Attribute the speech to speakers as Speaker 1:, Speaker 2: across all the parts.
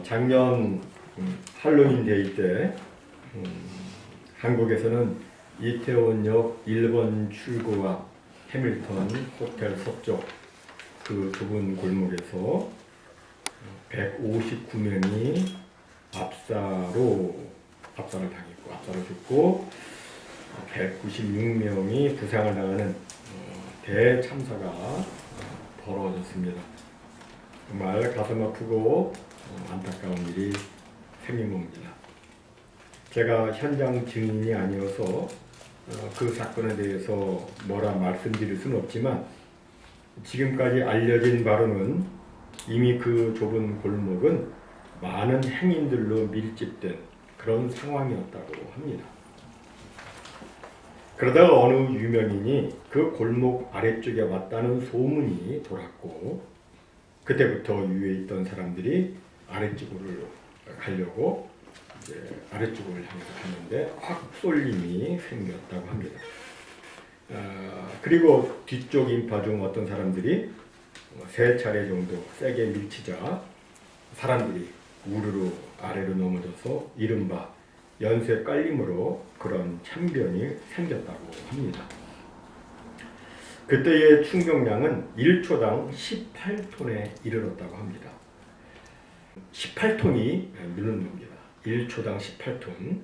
Speaker 1: 작년 할로윈 데이 때 한국에서는 이태원역 1번 출구와 해밀턴 호텔 서쪽 그 좁은 골목에서 159명이 압사를 당했고 압사를 죽고 196명이 부상을 당하는 대참사가 벌어졌습니다. 정말 가슴 아프고 안타까운 일이 생긴 겁니다. 제가 현장 증인이 아니어서 그 사건에 대해서 뭐라 말씀드릴 수는 없지만 지금까지 알려진 바로는 이미 그 좁은 골목은 많은 행인들로 밀집된 그런 상황이었다고 합니다. 그러다가 어느 유명인이 그 골목 아래쪽에 왔다는 소문이 돌았고 그때부터 위에 있던 사람들이 아래쪽으로 가려고 이제 아래쪽을 향해서 갔는데 확 쏠림이 생겼다고 합니다. 그리고 뒤쪽 인파 중 어떤 사람들이 3차례 정도 세게 밀치자 사람들이 우르르 아래로 넘어져서 이른바 연쇄 깔림으로 그런 참변이 생겼다고 합니다. 그때의 충격량은 1초당 18톤에 이르렀다고 합니다. 18톤이 누는 겁니다. 1초당 18톤.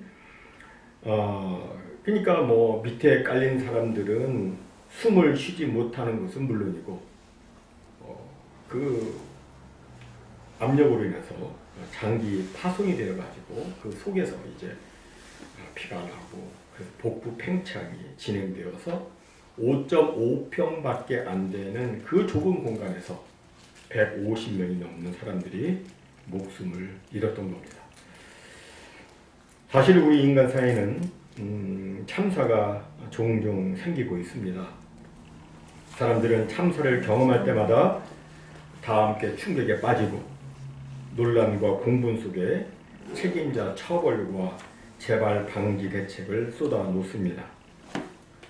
Speaker 1: 그러니까 뭐 밑에 깔린 사람들은 숨을 쉬지 못하는 것은 물론이고 그 압력으로 인해서 장기 파손이 되어가지고 그 속에서 이제 피가 나고 그래서 복부 팽창이 진행되어서 5.5평밖에 안 되는 그 좁은 공간에서 150명이 넘는 사람들이 목숨을 잃었던 겁니다. 사실 우리 인간 사회는 참사가 종종 생기고 있습니다. 사람들은 참사를 경험할 때마다 다 함께 충격에 빠지고 논란과 공분 속에 책임자 처벌과 재발 방지 대책을 쏟아놓습니다.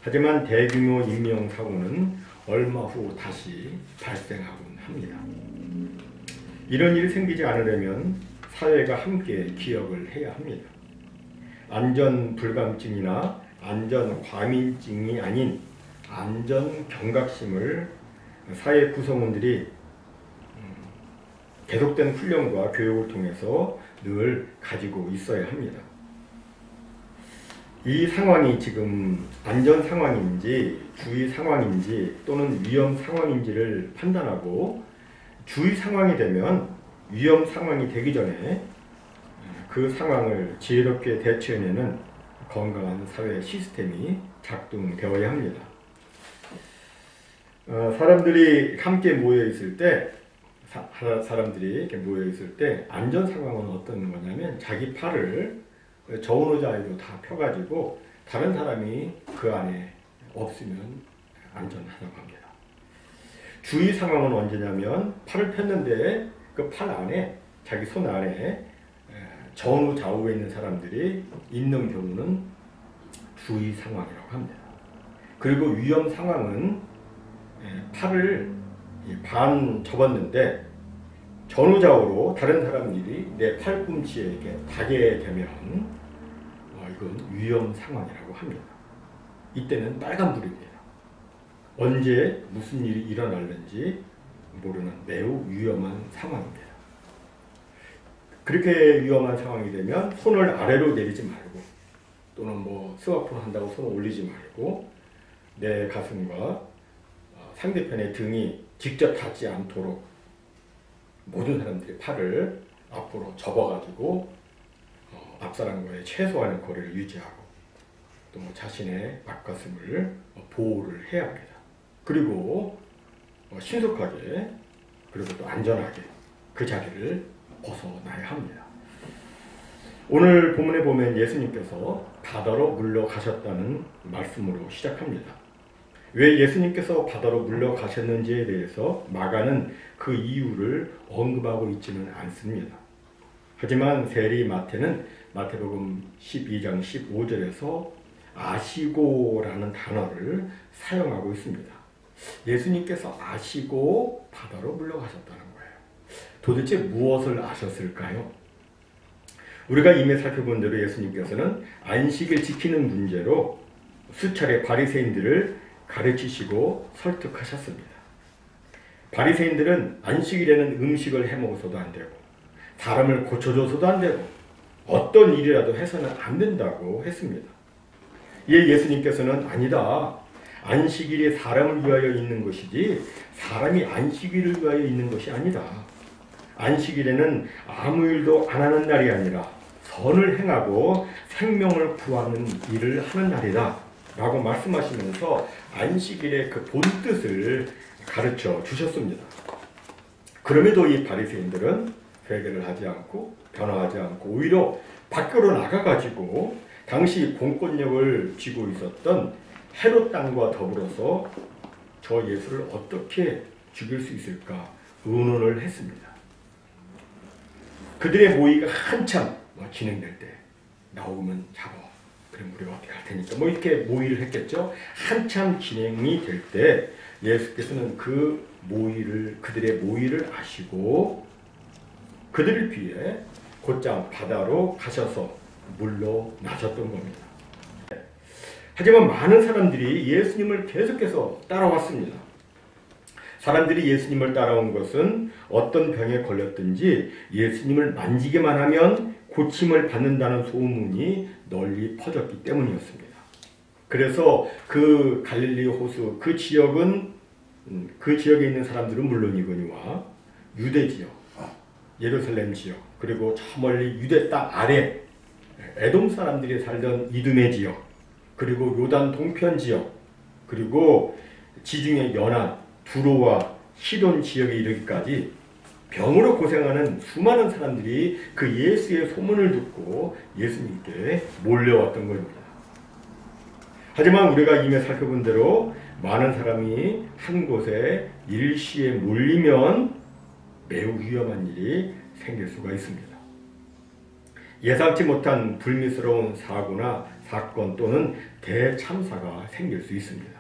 Speaker 1: 하지만 대규모 인명사고는 얼마 후 다시 발생하곤 합니다. 이런 일이 생기지 않으려면 사회가 함께 기억을 해야 합니다. 안전불감증이나 안전과민증이 아닌 안전경각심을 사회 구성원들이 계속된 훈련과 교육을 통해서 늘 가지고 있어야 합니다. 이 상황이 지금 안전 상황인지 주의 상황인지 또는 위험 상황인지를 판단하고 주의 상황이 되면 위험 상황이 되기 전에 그 상황을 지혜롭게 대처해내는 건강한 사회 시스템이 작동되어야 합니다. 사람들이 함께 모여 있을 때 안전 상황은 어떤 거냐면 자기 팔을 저온호자에도 다 펴가지고 다른 사람이 그 안에 없으면 안전하다고 합니다. 주의 상황은 언제냐면 팔을 폈는데 그 팔 안에 자기 손 안에 전후 좌우에 있는 사람들이 있는 경우는 주의 상황이라고 합니다. 그리고 위험 상황은 팔을 반 접었는데 전후좌우로 다른 사람들이 내 팔꿈치에 이렇게 닿게 되면 이건 위험 상황이라고 합니다. 이때는 빨간불입니다. 언제 무슨 일이 일어날는지 모르는 매우 위험한 상황입니다. 그렇게 위험한 상황이 되면 손을 아래로 내리지 말고 또는 뭐 스와프를 한다고 손을 올리지 말고 내 가슴과 상대편의 등이 직접 닿지 않도록 모든 사람들이 팔을 앞으로 접어가지고 앞사람과의 최소한의 거리를 유지하고 또 자신의 앞가슴을 보호를 해야 합니다. 그리고 신속하게 그리고 또 안전하게 그 자리를 벗어나야 합니다. 오늘 본문에 보면 예수님께서 바다로 물러가셨다는 말씀으로 시작합니다. 왜 예수님께서 바다로 물러가셨는지에 대해서 마가는 그 이유를 언급하고 있지는 않습니다. 하지만 세리 마태는 마태복음 12장 15절에서 아시고라는 단어를 사용하고 있습니다. 예수님께서 아시고 바다로 물러가셨다는 거예요. 도대체 무엇을 아셨을까요? 우리가 이미 살펴본 대로 예수님께서는 안식을 지키는 문제로 수차례 바리새인들을 가르치시고 설득하셨습니다. 바리새인들은 안식일에는 음식을 해먹어서도 안 되고 사람을 고쳐줘서도 안 되고 어떤 일이라도 해서는 안 된다고 했습니다. 이에 예수님께서는 아니다. 안식일이 사람을 위하여 있는 것이지 사람이 안식일을 위하여 있는 것이 아니다. 안식일에는 아무 일도 안 하는 날이 아니라 선을 행하고 생명을 구하는 일을 하는 날이다 라고 말씀하시면서 안식일의 그 본뜻을 가르쳐 주셨습니다. 그럼에도 이 바리새인들은 회개를 하지 않고 변화하지 않고 오히려 밖으로 나가가지고 당시 공권력을 쥐고 있었던 헤롯 왕과 더불어서 저 예수를 어떻게 죽일 수 있을까 의논을 했습니다. 그들의 모의가 한참 진행될 때 나오면 잡아. 그럼 우리가 어떻게 할 테니까 이렇게 모의를 했겠죠. 한참 진행이 될 때 예수께서는 그들의 모의를 아시고 그들을 위해 곧장 바다로 가셔서 물러나셨던 겁니다. 하지만 많은 사람들이 예수님을 계속해서 따라왔습니다. 사람들이 예수님을 따라온 것은 어떤 병에 걸렸든지 예수님을 만지기만 하면 고침을 받는다는 소문이 널리 퍼졌기 때문이었습니다. 그래서 그 갈릴리 호수 그 지역은 그 지역에 있는 사람들은 물론이거니와 유대 지역, 예루살렘 지역, 그리고 저 멀리 유대 땅 아래 에돔 사람들이 살던 이두메 지역, 그리고 요단 동편 지역, 그리고 지중해 연안 두로와 시돈 지역에 이르기까지 병으로 고생하는 수많은 사람들이 그 예수의 소문을 듣고 예수님께 몰려왔던 겁니다. 하지만 우리가 이미 살펴본 대로 많은 사람이 한 곳에 일시에 몰리면 매우 위험한 일이 생길 수가 있습니다. 예상치 못한 불미스러운 사고나 사건 또는 대참사가 생길 수 있습니다.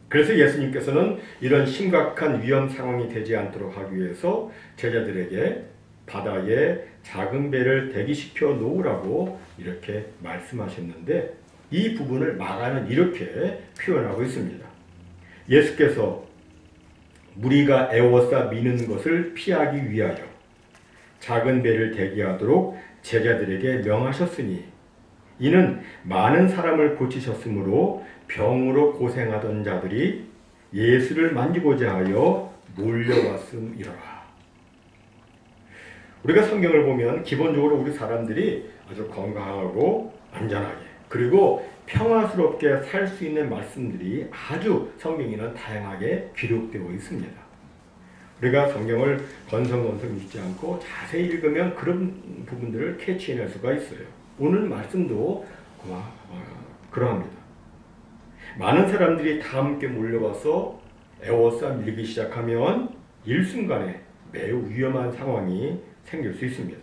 Speaker 1: 그래서 예수님께서는 이런 심각한 위험 상황이 되지 않도록 하기 위해서 제자들에게 바다에 작은 배를 대기시켜 놓으라고 이렇게 말씀하셨는데 이 부분을 마가는 이렇게 표현하고 있습니다. 예수께서 무리가 애워싸 미는 것을 피하기 위하여 작은 배를 대기하도록 제자들에게 명하셨으니 이는 많은 사람을 고치셨으므로 병으로 고생하던 자들이 예수를 만지고자 하여 몰려왔음이로라. 우리가 성경을 보면 기본적으로 우리 사람들이 아주 건강하고 안전하게 그리고 평화스럽게 살 수 있는 말씀들이 아주 성경에는 다양하게 기록되어 있습니다. 우리가 성경을 건성건성 읽지 않고 자세히 읽으면 그런 부분들을 캐치해낼 수가 있어요. 오늘 말씀도 그러합니다. 많은 사람들이 다 함께 몰려와서 애워싸 밀기 시작하면 일순간에 매우 위험한 상황이 생길 수 있습니다.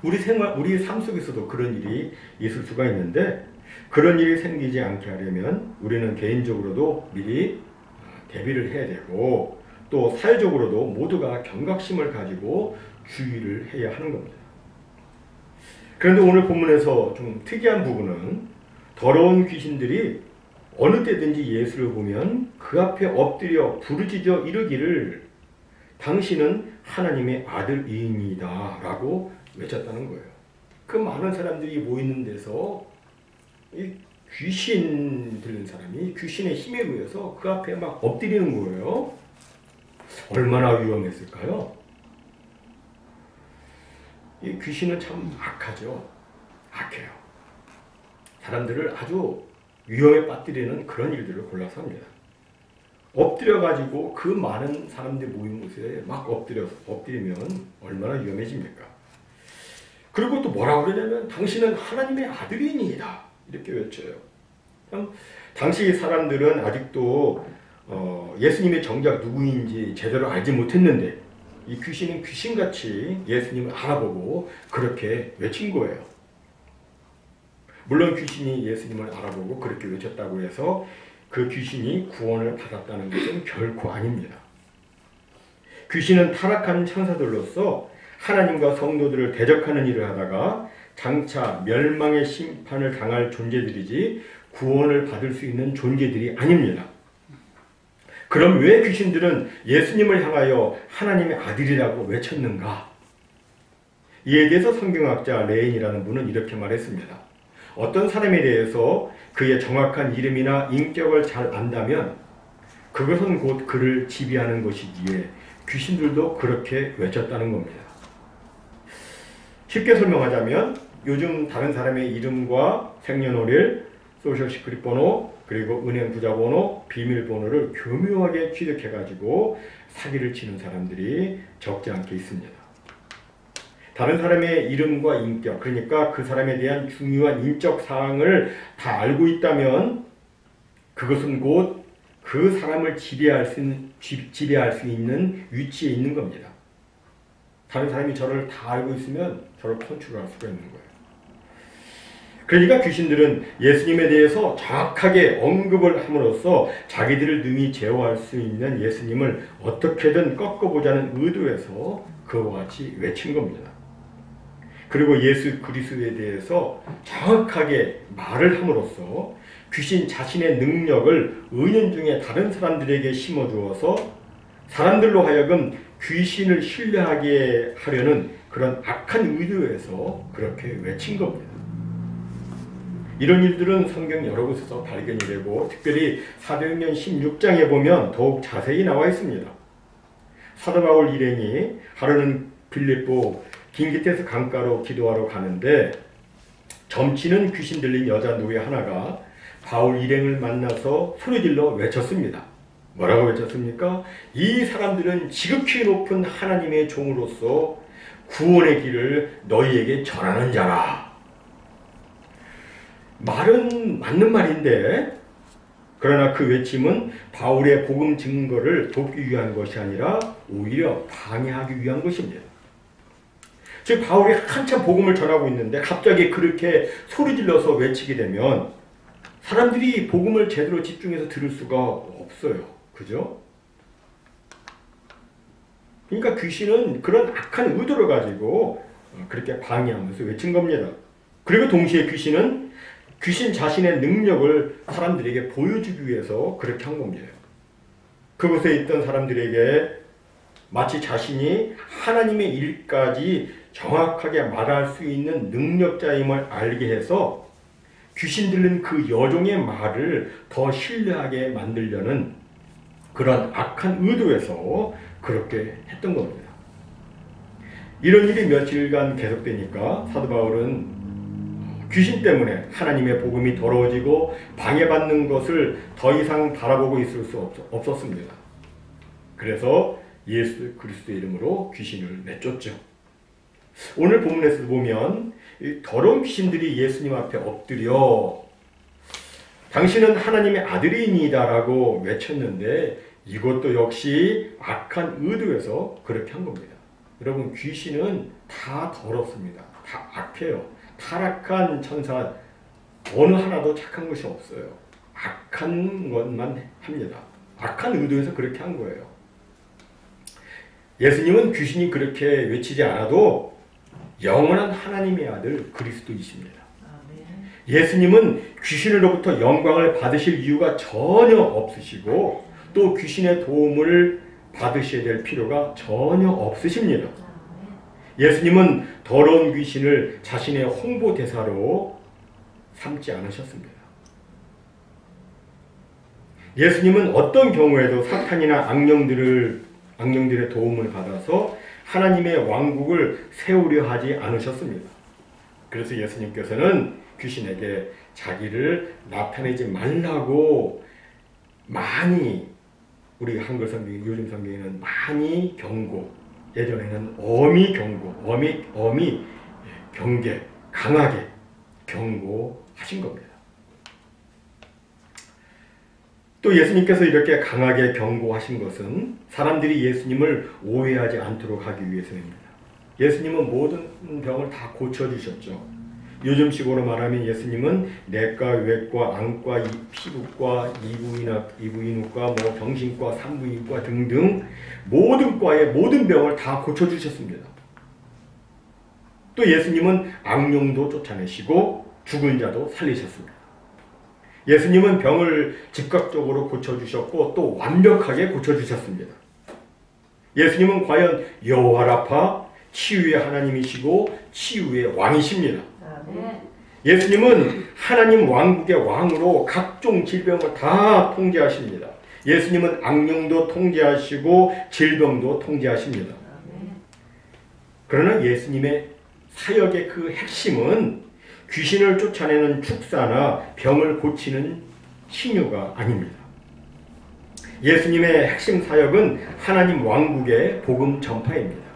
Speaker 1: 우리 삶 속에서도 그런 일이 있을 수가 있는데 그런 일이 생기지 않게 하려면 우리는 개인적으로도 미리 대비를 해야 되고 또 사회적으로도 모두가 경각심을 가지고 주의를 해야 하는 겁니다. 그런데 오늘 본문에서 좀 특이한 부분은 더러운 귀신들이 어느 때든지 예수를 보면 그 앞에 엎드려 부르짖어 이르기를 당신은 하나님의 아들이니이다 라고 외쳤다는 거예요. 그 많은 사람들이 모이는 데서 이 귀신 들린 사람이 귀신의 힘에 의해서 그 앞에 막 엎드리는 거예요. 얼마나 위험했을까요? 이 귀신은 참 악하죠. 악해요. 사람들을 아주 위험에 빠뜨리는 그런 일들을 골라서 합니다. 엎드려가지고 그 많은 사람들이 모인 곳에 막 엎드리면 얼마나 위험해집니까? 그리고 또 뭐라고 그러냐면 당신은 하나님의 아들이니이다 이렇게 외쳐요. 당시 사람들은 아직도 예수님의 정작 누구인지 제대로 알지 못했는데 이 귀신은 귀신같이 예수님을 알아보고 그렇게 외친 거예요. 물론 귀신이 예수님을 알아보고 그렇게 외쳤다고 해서 그 귀신이 구원을 받았다는 것은 결코 아닙니다. 귀신은 타락한 천사들로서 하나님과 성도들을 대적하는 일을 하다가 장차 멸망의 심판을 당할 존재들이지 구원을 받을 수 있는 존재들이 아닙니다. 그럼 왜 귀신들은 예수님을 향하여 하나님의 아들이라고 외쳤는가? 이에 대해서 성경학자 레인이라는 분은 이렇게 말했습니다. 어떤 사람에 대해서 그의 정확한 이름이나 인격을 잘 안다면 그것은 곧 그를 지배하는 것이기에 귀신들도 그렇게 외쳤다는 겁니다. 쉽게 설명하자면 요즘 다른 사람의 이름과 생년월일, 소셜 시크릿 번호, 그리고 은행 부자번호, 비밀번호를 교묘하게 취득해가지고 사기를 치는 사람들이 적지 않게 있습니다. 다른 사람의 이름과 인격, 그러니까 그 사람에 대한 중요한 인적 사항을 다 알고 있다면 그것은 곧 그 사람을 지배할 수 있는 위치에 있는 겁니다. 다른 사람이 저를 다 알고 있으면 저를 컨트롤할 수가 있는 거예요. 그러니까 귀신들은 예수님에 대해서 정확하게 언급을 함으로써 자기들을 능히 제어할 수 있는 예수님을 어떻게든 꺾어보자는 의도에서 그와 같이 외친 겁니다. 그리고 예수 그리스도에 대해서 정확하게 말을 함으로써 귀신 자신의 능력을 은연중에 다른 사람들에게 심어주어서 사람들로 하여금 귀신을 신뢰하게 하려는 그런 악한 의도에서 그렇게 외친 겁니다. 이런 일들은 성경 여러 곳에서 발견이 되고 특별히 사도행전 16장에 보면 더욱 자세히 나와 있습니다. 사도 바울 일행이 하루는 빌립보 긴기태스 강가로 기도하러 가는데 점치는 귀신 들린 여자 노예 하나가 바울 일행을 만나서 소리질러 외쳤습니다. 뭐라고 외쳤습니까? 이 사람들은 지극히 높은 하나님의 종으로서 구원의 길을 너희에게 전하는 자라. 말은 맞는 말인데 그러나 그 외침은 바울의 복음 증거를 돕기 위한 것이 아니라 오히려 방해하기 위한 것입니다. 즉 바울이 한참 복음을 전하고 있는데 갑자기 그렇게 소리질러서 외치게 되면 사람들이 복음을 제대로 집중해서 들을 수가 없어요. 그죠? 그러니까 귀신은 그런 악한 의도를 가지고 그렇게 방해하면서 외친 겁니다. 그리고 동시에 귀신은 귀신 자신의 능력을 사람들에게 보여주기 위해서 그렇게 한 겁니다. 그곳에 있던 사람들에게 마치 자신이 하나님의 일까지 정확하게 말할 수 있는 능력자임을 알게 해서 귀신 들린 그 여종의 말을 더 신뢰하게 만들려는 그런 악한 의도에서 그렇게 했던 겁니다. 이런 일이 며칠간 계속되니까 사도 바울은 귀신 때문에 하나님의 복음이 더러워지고 방해받는 것을 더 이상 바라보고 있을 수 없었습니다. 그래서 예수 그리스도의 이름으로 귀신을 내쫓죠. 오늘 본문에서 보면 이 더러운 귀신들이 예수님 앞에 엎드려 당신은 하나님의 아들이니이다 라고 외쳤는데 이것도 역시 악한 의도에서 그렇게 한 겁니다. 여러분 귀신은 다 더럽습니다. 다 악해요. 타락한 천사 어느 하나도 착한 것이 없어요. 악한 것만 합니다. 악한 의도에서 그렇게 한 거예요. 예수님은 귀신이 그렇게 외치지 않아도 영원한 하나님의 아들 그리스도이십니다. 예수님은 귀신으로부터 영광을 받으실 이유가 전혀 없으시고 또 귀신의 도움을 받으셔야 될 필요가 전혀 없으십니다. 예수님은 더러운 귀신을 자신의 홍보대사로 삼지 않으셨습니다. 예수님은 어떤 경우에도 사탄이나 악령들의 도움을 받아서 하나님의 왕국을 세우려 하지 않으셨습니다. 그래서 예수님께서는 귀신에게 자기를 나타내지 말라고 많이 우리 한글 성경, 요즘 성경에는 많이 경고, 예전에는 엄히 경고, 엄히 경계, 강하게 경고하신 겁니다. 또 예수님께서 이렇게 강하게 경고하신 것은 사람들이 예수님을 오해하지 않도록 하기 위해서입니다. 예수님은 모든 병을 다 고쳐주셨죠. 요즘식으로 말하면 예수님은 내과, 외과, 안과, 피부과, 이부인후과, 뭐 정신과, 산부인과 등등 모든 과의 모든 병을 다 고쳐주셨습니다. 또 예수님은 악령도 쫓아내시고 죽은 자도 살리셨습니다. 예수님은 병을 즉각적으로 고쳐주셨고 또 완벽하게 고쳐주셨습니다. 예수님은 과연 여호와라파, 치유의 하나님이시고 치유의 왕이십니다. 예수님은 하나님 왕국의 왕으로 각종 질병을 다 통제하십니다. 예수님은 악령도 통제하시고 질병도 통제하십니다. 그러나 예수님의 사역의 그 핵심은 귀신을 쫓아내는 축사나 병을 고치는 신유가 아닙니다. 예수님의 핵심 사역은 하나님 왕국의 복음 전파입니다.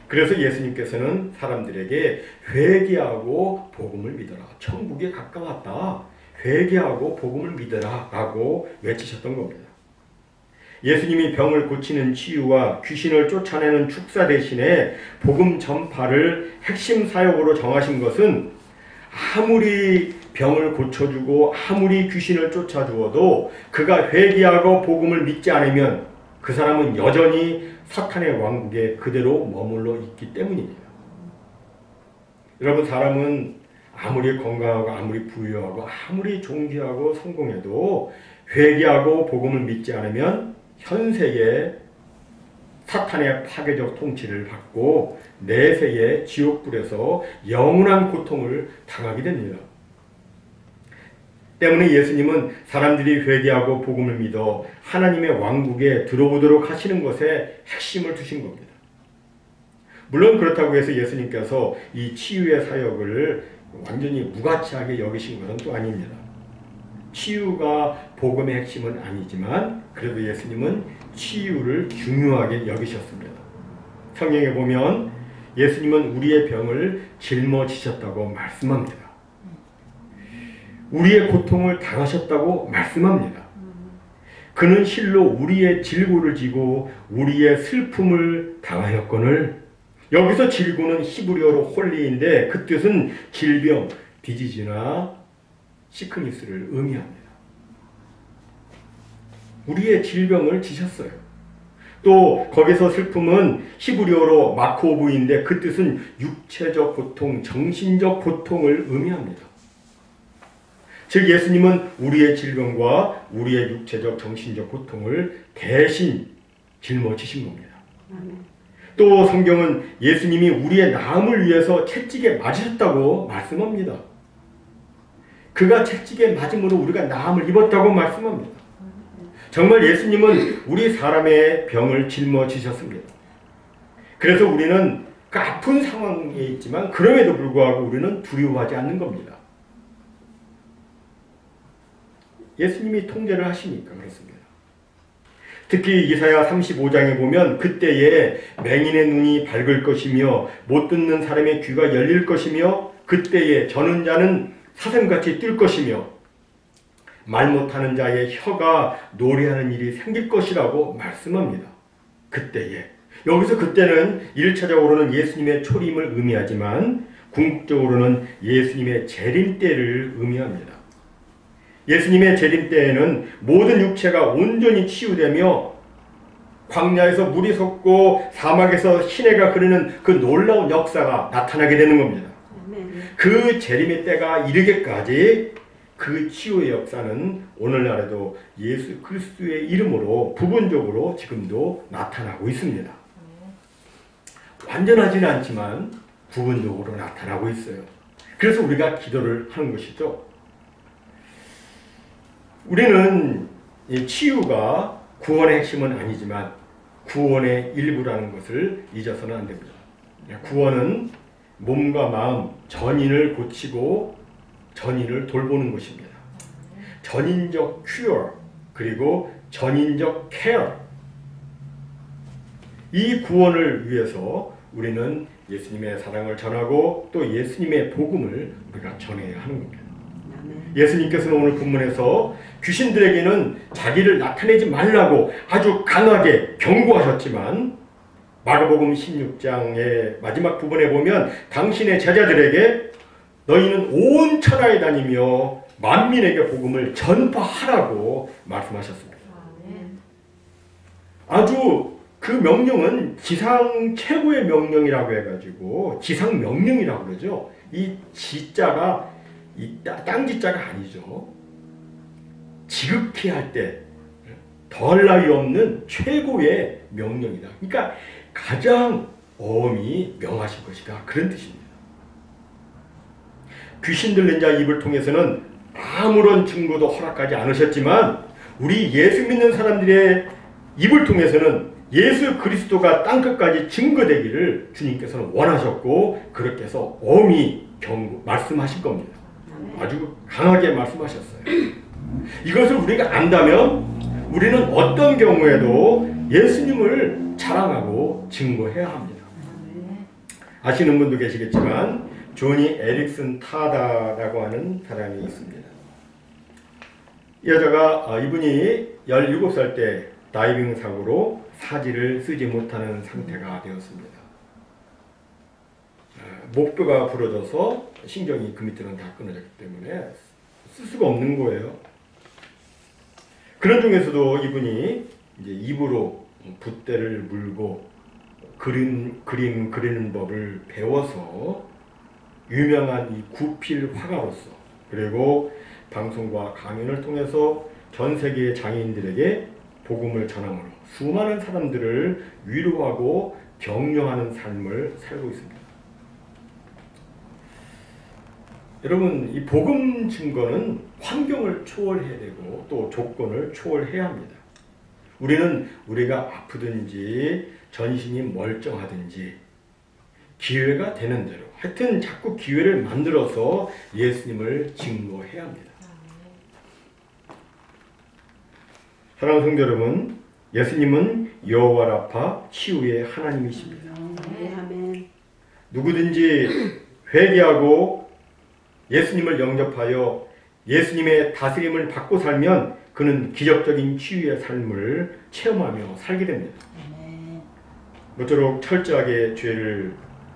Speaker 1: 그래서 예수님께서는 사람들에게 회개하고 복음을 믿어라. 천국에 가까웠다. 회개하고 복음을 믿어라 라고 외치셨던 겁니다. 예수님이 병을 고치는 치유와 귀신을 쫓아내는 축사 대신에 복음 전파를 핵심 사역으로 정하신 것은 아무리 병을 고쳐주고 아무리 귀신을 쫓아주어도 그가 회개하고 복음을 믿지 않으면 그 사람은 여전히 사탄의 왕국에 그대로 머물러 있기 때문입니다. 여러분, 사람은 아무리 건강하고 아무리 부유하고 아무리 존귀하고 성공해도 회개하고 복음을 믿지 않으면 현세에 사탄의 파괴적 통치를 받고 내세의 지옥불에서 영원한 고통을 당하게 됩니다. 때문에 예수님은 사람들이 회개하고 복음을 믿어 하나님의 왕국에 들어오도록 하시는 것에 핵심을 두신 겁니다. 물론 그렇다고 해서 예수님께서 이 치유의 사역을 완전히 무가치하게 여기신 것은 또 아닙니다. 치유가 복음의 핵심은 아니지만 그래도 예수님은 치유를 중요하게 여기셨습니다. 성경에 보면 예수님은 우리의 병을 짊어지셨다고 말씀합니다. 우리의 고통을 당하셨다고 말씀합니다. 그는 실로 우리의 질고를 지고 우리의 슬픔을 당하였거늘. 여기서 질고는 히브리어로 홀리인데 그 뜻은 질병, 디지즈나 시크니스를 의미합니다. 우리의 질병을 지셨어요. 또 거기서 슬픔은 히브리어로 마코브인데 그 뜻은 육체적 고통, 정신적 고통을 의미합니다. 즉 예수님은 우리의 질병과 우리의 육체적 정신적 고통을 대신 짊어지신 겁니다. 또 성경은 예수님이 우리의 나음을 위해서 채찍에 맞으셨다고 말씀합니다. 그가 채찍에 맞음으로 우리가 나음을 입었다고 말씀합니다. 정말 예수님은 우리 사람의 병을 짊어지셨습니다. 그래서 우리는 그 아픈 상황에 있지만 그럼에도 불구하고 우리는 두려워하지 않는 겁니다. 예수님이 통제를 하시니까 그렇습니다. 특히 이사야 35장에 보면 그때에 맹인의 눈이 밝을 것이며 못 듣는 사람의 귀가 열릴 것이며 그때에 저는 자는 사슴같이 뛸 것이며 말 못하는 자의 혀가 노래하는 일이 생길 것이라고 말씀합니다. 그때에. 여기서 그때는 1차적으로는 예수님의 초림을 의미하지만 궁극적으로는 예수님의 재림 때를 의미합니다. 예수님의 재림 때에는 모든 육체가 온전히 치유되며 광야에서 물이 솟고 사막에서 시내가 흐르는 그 놀라운 역사가 나타나게 되는 겁니다. 그 재림의 때가 이르기까지 그 치유의 역사는 오늘날에도 예수 그리스도의 이름으로 부분적으로 지금도 나타나고 있습니다. 완전하지는 않지만 부분적으로 나타나고 있어요. 그래서 우리가 기도를 하는 것이죠. 우리는 이 치유가 구원의 핵심은 아니지만 구원의 일부라는 것을 잊어서는 안 됩니다. 구원은 몸과 마음, 전인을 고치고 전인을 돌보는 것입니다. 전인적 큐어 그리고 전인적 케어. 이 구원을 위해서 우리는 예수님의 사랑을 전하고 또 예수님의 복음을 우리가 전해야 하는 겁니다. 예수님께서는 오늘 본문에서 귀신들에게는 자기를 나타내지 말라고 아주 강하게 경고하셨지만 마가복음 16장의 마지막 부분에 보면 당신의 제자들에게 너희는 온 천하에 다니며 만민에게 복음을 전파하라고 말씀하셨습니다. 아주 그 명령은 지상 최고의 명령이라고 해가지고 지상 명령이라고 그러죠. 이 지자가 이 땅지자가 아니죠. 지극히 할 때 더할 나위 없는 최고의 명령이다. 그러니까 가장 엄히 명하신 것이다. 그런 뜻입니다. 귀신 들린 자 입을 통해서는 아무런 증거도 허락하지 않으셨지만 우리 예수 믿는 사람들의 입을 통해서는 예수 그리스도가 땅끝까지 증거되기를 주님께서는 원하셨고 그렇게 해서 엄히 말씀하실 겁니다. 아주 강하게 말씀하셨어요. 이것을 우리가 안다면 우리는 어떤 경우에도 예수님을 자랑하고 증거해야 합니다. 아시는 분도 계시겠지만 조니 에릭슨 타다라고 하는 사람이 있습니다. 이 여자가 이분이 17살 때 다이빙 사고로 사지를 쓰지 못하는 상태가 되었습니다. 목뼈가 부러져서 신경이 그 밑으로는 다 끊어졌기 때문에 쓸 수가 없는 거예요. 그런 중에서도 이분이 이제 입으로 붓대를 물고 그림 그리는 법을 배워서 유명한 이 구필 화가로서 그리고 방송과 강연을 통해서 전 세계의 장애인들에게 복음을 전함으로 수많은 사람들을 위로하고 격려하는 삶을 살고 있습니다. 여러분, 이 복음 증거는 환경을 초월해야 되고 또 조건을 초월해야 합니다. 우리는 우리가 아프든지 전신이 멀쩡하든지 기회가 되는 대로 하여튼 자꾸 기회를 만들어서 예수님을 증거해야 합니다. 사랑하는 성도 여러분, 예수님은 여호와 라파 치유의 하나님이십니다. 누구든지 회개하고 예수님을 영접하여 예수님의 다스림을 받고 살면 그는 기적적인 치유의 삶을 체험하며 살게 됩니다. 모쪼록 철저하게 죄를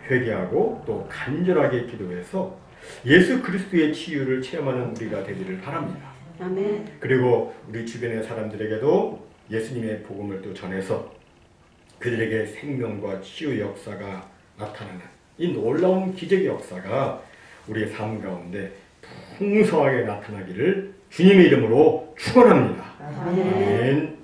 Speaker 1: 회개하고 또 간절하게 기도해서 예수 그리스도의 치유를 체험하는 우리가 되기를 바랍니다.
Speaker 2: 아멘.
Speaker 1: 그리고 우리 주변의 사람들에게도 예수님의 복음을 또 전해서 그들에게 생명과 치유 역사가 나타나는 이 놀라운 기적의 역사가 우리의 삶 가운데 풍성하게 나타나기를 주님의 이름으로 축원합니다.
Speaker 2: 아멘.
Speaker 1: 아멘.